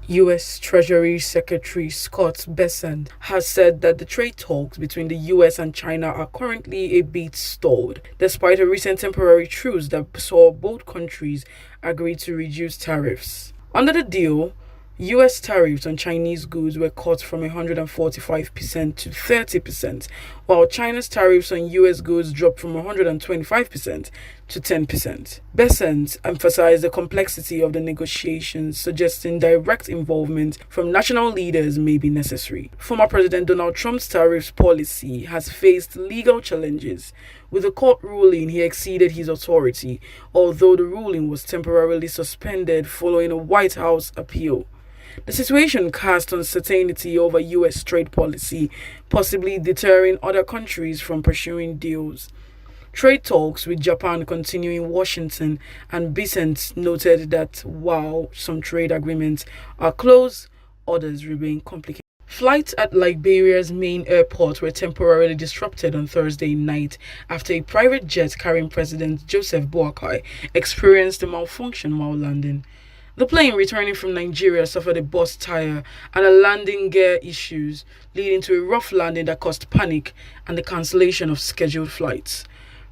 U.S. Treasury Secretary Scott Bessent has said that the trade talks between the U.S. and China are currently a bit stalled, despite a recent temporary truce that saw both countries agree to reduce tariffs. Under the deal, US tariffs on Chinese goods were cut from 145% to 30%, while China's tariffs on US goods dropped from 125% to 10%. Bessent emphasized the complexity of the negotiations, suggesting direct involvement from national leaders may be necessary. Former President Donald Trump's tariffs policy has faced legal challenges. With a court ruling, he exceeded his authority, although the ruling was temporarily suspended following a White House appeal. The situation cast uncertainty over US trade policy, possibly deterring other countries from pursuing deals. Trade talks with Japan continue in Washington, and Bessent noted that while some trade agreements are close, others remain complicated. Flights at Liberia's main airport were temporarily disrupted on Thursday night after a private jet carrying President Joseph Boakai experienced a malfunction while landing. The plane returning from Nigeria suffered a burst tire and a landing gear issues, leading to a rough landing that caused panic and the cancellation of scheduled flights.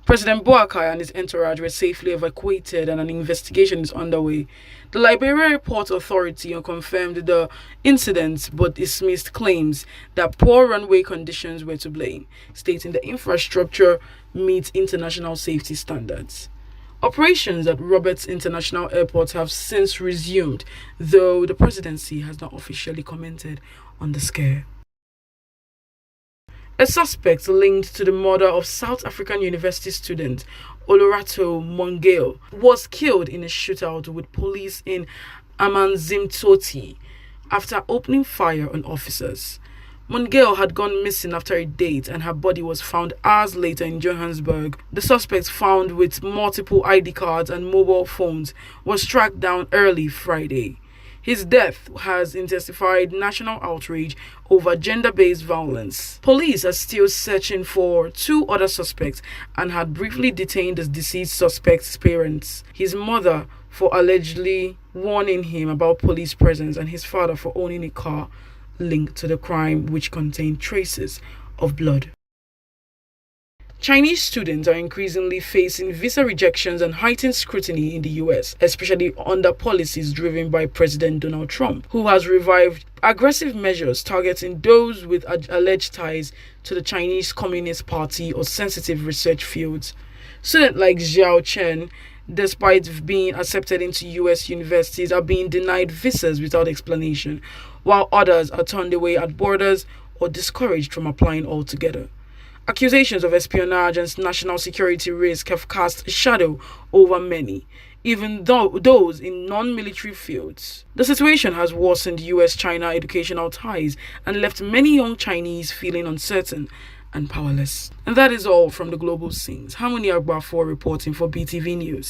President Boakai and his entourage were safely evacuated and an investigation is underway. The Liberia Airport Authority confirmed the incident but dismissed claims that poor runway conditions were to blame, stating the infrastructure meets international safety standards. Operations at Roberts International Airport have since resumed, though the presidency has not officially commented on the scare. A suspect linked to the murder of South African university student Olorato Mongale was killed in a shootout with police in Amanzimtoti after opening fire on officers. Mongale had gone missing after a date and her body was found hours later in Johannesburg. The suspect, found with multiple ID cards and mobile phones, was tracked down early Friday. His death has intensified national outrage over gender-based violence. Police are still searching for two other suspects and had briefly detained the deceased suspect's parents, his mother for allegedly warning him about police presence and his father for owning a car linked to the crime which contained traces of blood. Chinese students are increasingly facing visa rejections and heightened scrutiny in the US, especially under policies driven by President Donald Trump, who has revived aggressive measures targeting those with alleged ties to the Chinese Communist Party or sensitive research fields. Students like Xiao Chen, despite being accepted into US universities, are being denied visas without explanation, while others are turned away at borders or discouraged from applying altogether. Accusations of espionage and national security risk have cast a shadow over many, even though those in non-military fields. The situation has worsened US-China educational ties and left many young Chinese feeling uncertain and powerless. And that is all from the global scenes. Harmony Agbafor reporting for BTV News.